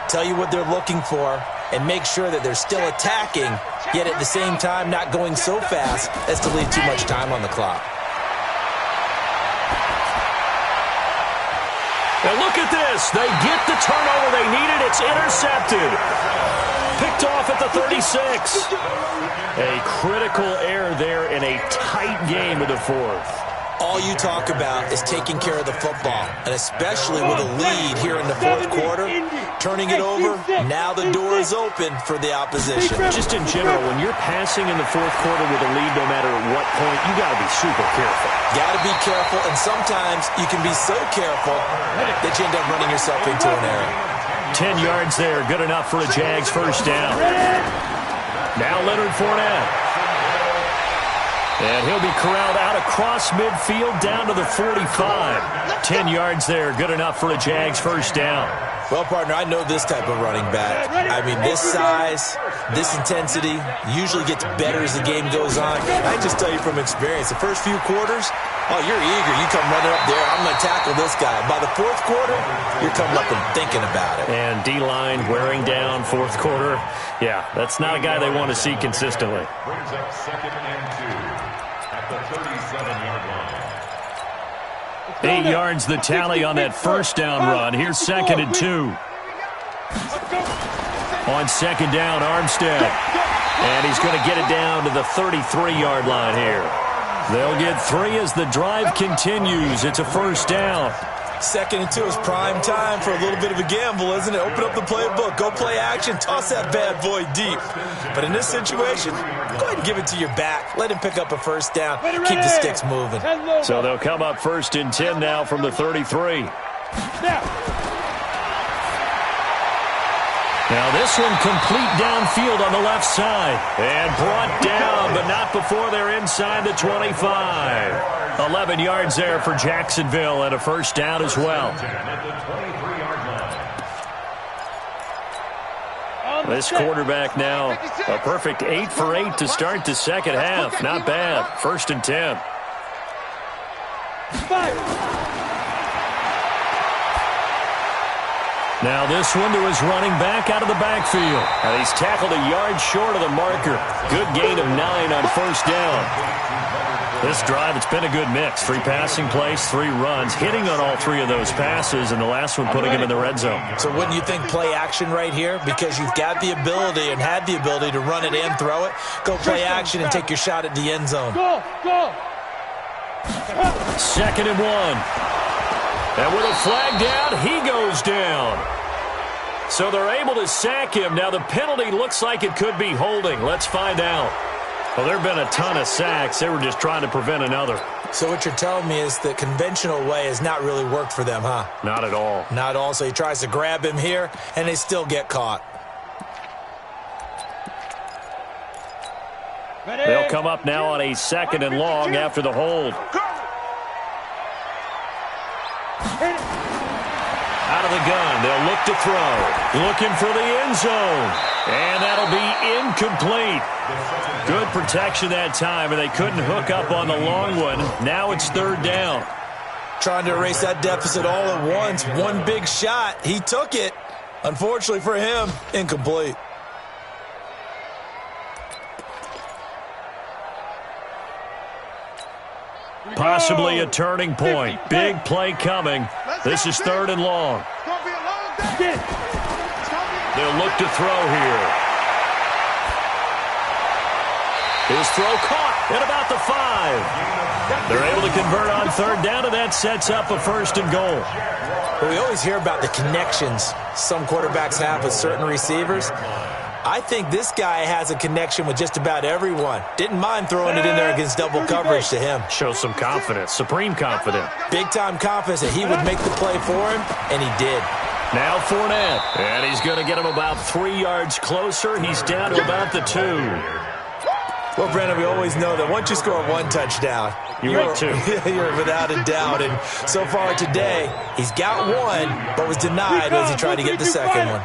tell you what they're looking for, and make sure that they're still attacking, yet at the same time not going so fast as to leave too much time on the clock. And look at this. They get the turnover they needed. It's intercepted. Picked off at the 36. A critical error there in a tight game of the 4th. All you talk about is taking care of the football, and especially with a lead here in the 4th quarter, turning it over, now the door is open for the opposition. Just in general, when you're passing in the 4th quarter with a lead, no matter what point, you got to be super careful. Got to be careful, and sometimes you can be so careful that you end up running yourself into an error. 10 yards there, good enough for a Jags 1st down. Now Leonard Fournette. And he'll be corralled out across midfield down to the 45. 10 yards there, good enough for a Jags 1st down. Well, partner, I know this type of running back. I mean, this size, this intensity usually gets better as the game goes on. I just tell you from experience, the first few quarters, oh, you're eager. You come running up there, I'm going to tackle this guy. By the 4th quarter, you're coming up and thinking about it. And D-line wearing down 4th quarter. Yeah, that's not a guy they want to see consistently. Brings up 2nd and 2 at the 37-yard line. 8 yards the tally on that 1st down run. Here's 2nd and 2. On 2nd down, Armstead. And he's going to get it down to the 33-yard line here. They'll get 3 as the drive continues. It's a 1st down. 2nd and 2 is prime time for a little bit of a gamble, isn't it? Open up the playbook, go play action, toss that bad boy deep. But in this situation, go ahead and give it to your back. Let him pick up a 1st down. Keep the sticks moving. So they'll come up 1st and 10 now from the 33. Now this one complete downfield on the left side. And brought down, but not before they're inside the 25. 11 yards there for Jacksonville and a 1st down as well. This quarterback now, a perfect 8 for 8 to start the second half. Not bad. 1st and 10. Now this one to his running back out of the backfield. And he's tackled a yard short of the marker. Good gain of 9 on 1st down. This drive, it's been a good mix. 3 passing plays, 3 runs, hitting on all 3 of those passes, and the last one putting him in the red zone. So wouldn't you think play action right here? Because you've got the ability and had the ability to run it and throw it. Go play action and take your shot at the end zone. Go! 2nd and 1. And with a flag down, he goes down. So they're able to sack him. Now the penalty looks like it could be holding. Let's find out. Well, there have been a ton of sacks. They were just trying to prevent another. So what you're telling me is the conventional way has not really worked for them, huh? Not at all. Not at all. So he tries to grab him here, and they still get caught. They'll come up now on a 2nd and long after the hold. Out of the gun, they'll look to throw. Looking for the end zone. And that'll be incomplete. Good protection that time, and they couldn't hook up on the long one. Now it's 3rd down. Trying to erase that deficit all at once. One big shot. He took it. Unfortunately for him, incomplete. Possibly a turning point. Big play coming. This is 3rd and long. They'll look to throw here. His throw caught at about the 5. They're able to convert on 3rd down, and that sets up a 1st and goal. Well, we always hear about the connections some quarterbacks have with certain receivers. I think this guy has a connection with just about everyone. Didn't mind throwing it in there against double coverage to him. Show some confidence, supreme confidence. Big-time confidence that he would make the play for him, and he did. Now Fournette, and he's going to get him about 3 yards closer. He's down to about the 2. Well, Brandon, we always know that once you score 1 touchdown, you're without a doubt. And so far today, he's got 1, but was denied as he tried to get the 2nd one.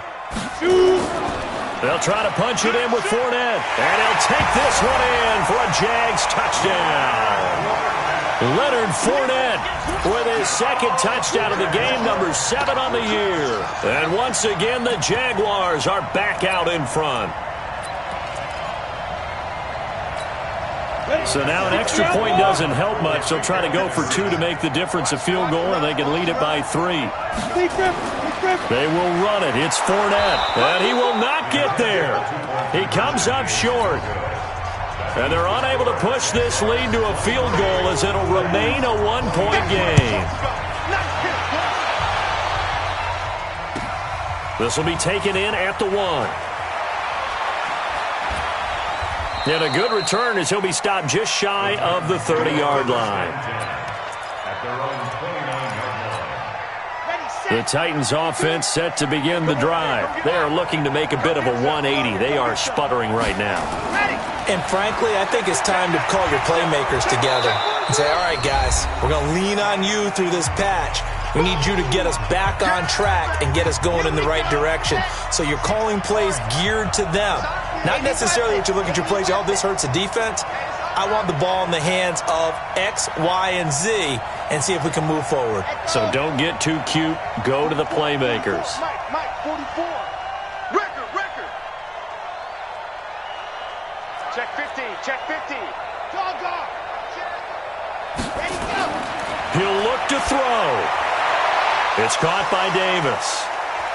They'll try to punch it in with Fournette, and he'll take this one in for a Jags touchdown. Leonard Fournette with his 2nd touchdown of the game, number 7 on the year. And once again, the Jaguars are back out in front. So now an extra point doesn't help much. They'll try to go for 2 to make the difference a field goal, and they can lead it by 3. They will run it. It's Fournette, and he will not get there. He comes up short. And they're unable to push this lead to a field goal as it'll remain a 1-point game. This will be taken in at the 1. And a good return as he'll be stopped just shy of the 30-yard line. At their own 29-yard line. The Titans offense set to begin the drive. They are looking to make a bit of a 180. They are sputtering right now. And frankly, I think it's time to call your playmakers together and say, all right, guys, we're going to lean on you through this patch. We need you to get us back on track and get us going in the right direction. So you're calling plays geared to them. Not necessarily that you look at your plays, oh, this hurts the defense. I want the ball in the hands of X, Y, and Z and see if we can move forward. So don't get too cute. Go to the playmakers. Mike, 44. Record. Check 50, check 50. Dog. Ready, go. He'll look to throw. It's caught by Davis.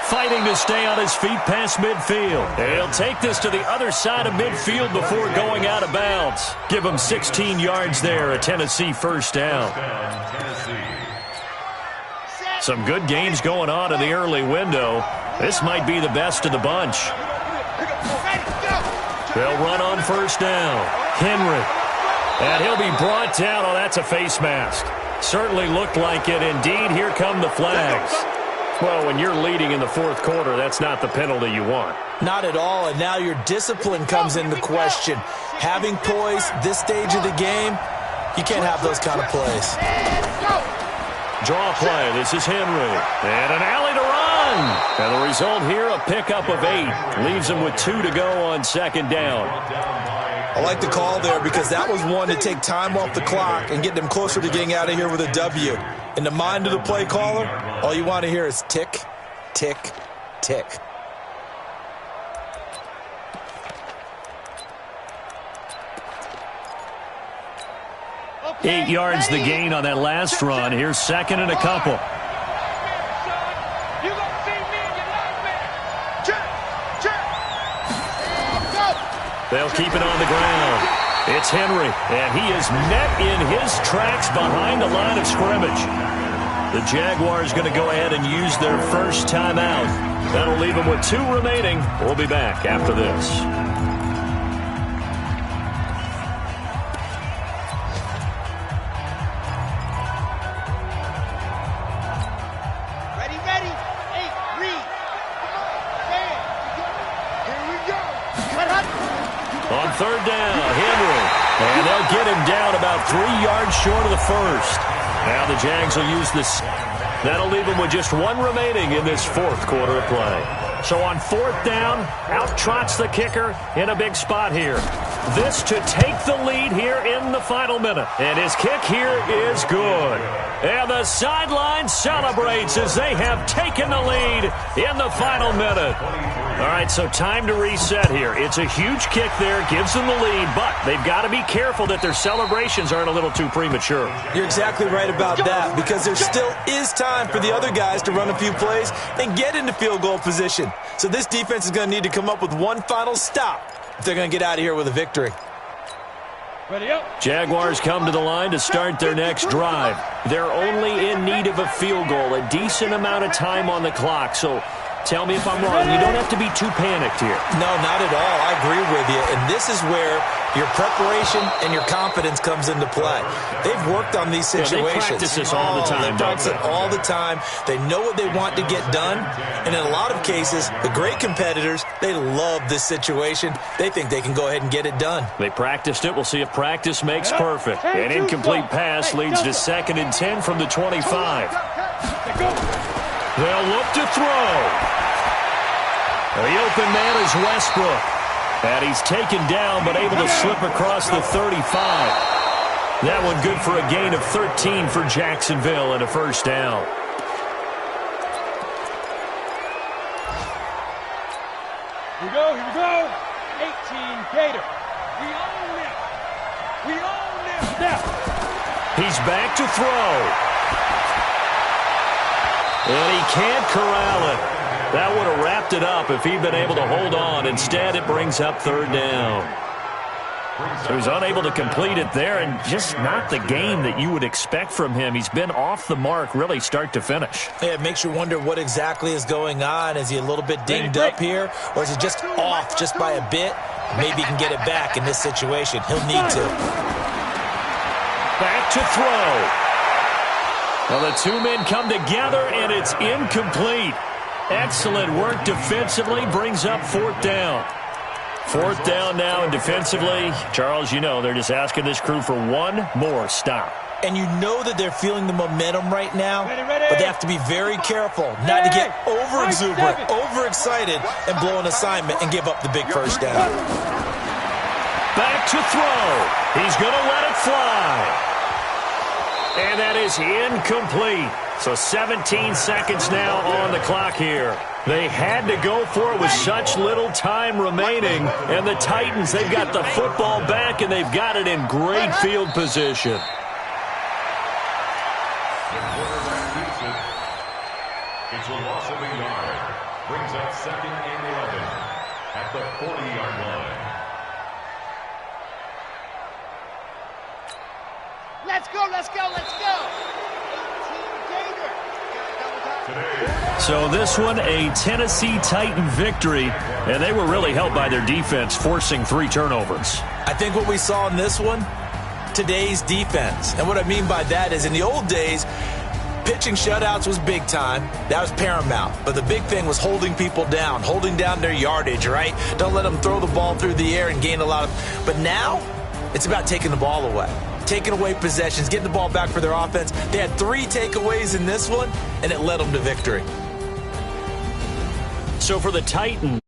Fighting to stay on his feet past midfield. He'll take this to the other side of midfield before going out of bounds. Give him 16 yards there, a Tennessee 1st down. Some good games going on in the early window. This might be the best of the bunch. They'll run on 1st down. Henry. And he'll be brought down. Oh, that's a face mask. Certainly looked like it. Indeed, here come the flags. Well, when you're leading in the 4th quarter, that's not the penalty you want. Not at all, and now your discipline comes into question. Having poise this stage of the game, you can't have those kind of plays. Draw play. This is Henry. And an alley to run. And the result here, a pickup of 8. Leaves them with 2 to go on second down. I like the call there because that was one to take time off the clock and get them closer to getting out of here with a W. In the mind of the play caller, all you want to hear is tick, tick, tick. Okay, 8 yards the gain on that last run. Here's second and a couple. They'll keep it on the ground. It's Henry, and he is met in his tracks behind the line of scrimmage. The Jaguars going to go ahead and use their first timeout. That'll leave them with 2 remaining. We'll be back after this. On third down, Henry. And they'll get him down about 3 yards short of the first. Now the Jags will use this. That'll leave them with just 1 remaining in this fourth quarter of play. So on fourth down, out trots the kicker in a big spot here. This to take the lead here in the final minute. And his kick here is good. And the sideline celebrates as they have taken the lead in the final minute. All right, so time to reset here. It's a huge kick there, gives them the lead, but they've got to be careful that their celebrations aren't a little too premature. You're exactly right about that because there still is time for the other guys to run a few plays and get into field goal position. So this defense is going to need to come up with one final stop if they're going to get out of here with a victory. Jaguars come to the line to start their next drive. They're only in need of a field goal, a decent amount of time on the clock. So tell me if I'm wrong. You don't have to be too panicked here. No, not at all. I agree with you. And this is where your preparation and your confidence comes into play. They've worked on these situations. They practice this all the time. They practice it all the time. They know what they want to get done. And in a lot of cases, the great competitors, they love this situation. They think they can go ahead and get it done. They practiced it. We'll see if practice makes perfect. An incomplete pass leads to 2nd and 10 from the 25. They'll look to throw. The open man is Westbrook. And he's taken down but able to slip across the 35. That one good for a gain of 13 for Jacksonville and a first down. Here we go. 18 Gator. We own this. We own this now. He's back to throw. And he can't corral it. That would have wrapped it up if he'd been able to hold on. Instead, it brings up third down. So he's unable to complete it there, and just not the game that you would expect from him. He's been off the mark really start to finish. Yeah, it makes you wonder what exactly is going on. Is he a little bit dinged up here, or is he just off just by a bit? Maybe he can get it back in this situation. He'll need to. Back to throw. Well, the 2 men come together, and it's incomplete. Excellent work defensively, brings up fourth down. Fourth down now, and defensively, Charles, you know, they're just asking this crew for one more stop. And you know that they're feeling the momentum right now, but they have to be very careful not to get over-exuberant, overexcited, and blow an assignment and give up the big first down. Back to throw. He's going to let it fly. And that is incomplete. So 17 seconds now on the clock here. They had to go for it with such little time remaining. And the Titans, they've got the football back, and they've got it in great field position. It's a loss of a yard. Brings up 2nd and 11 at the 40-yard line. Let's go, let's go, let's go. 18 Gator. So this one, a Tennessee Titan victory, and they were really helped by their defense, forcing 3 turnovers. I think what we saw in this one, today's defense. And what I mean by that is in the old days, pitching shutouts was big time. That was paramount. But the big thing was holding people down, holding down their yardage, right? Don't let them throw the ball through the air and gain a lot of... But now, it's about taking the ball away. Taking away possessions, getting the ball back for their offense. They had 3 takeaways in this one, and it led them to victory. So for the Titans,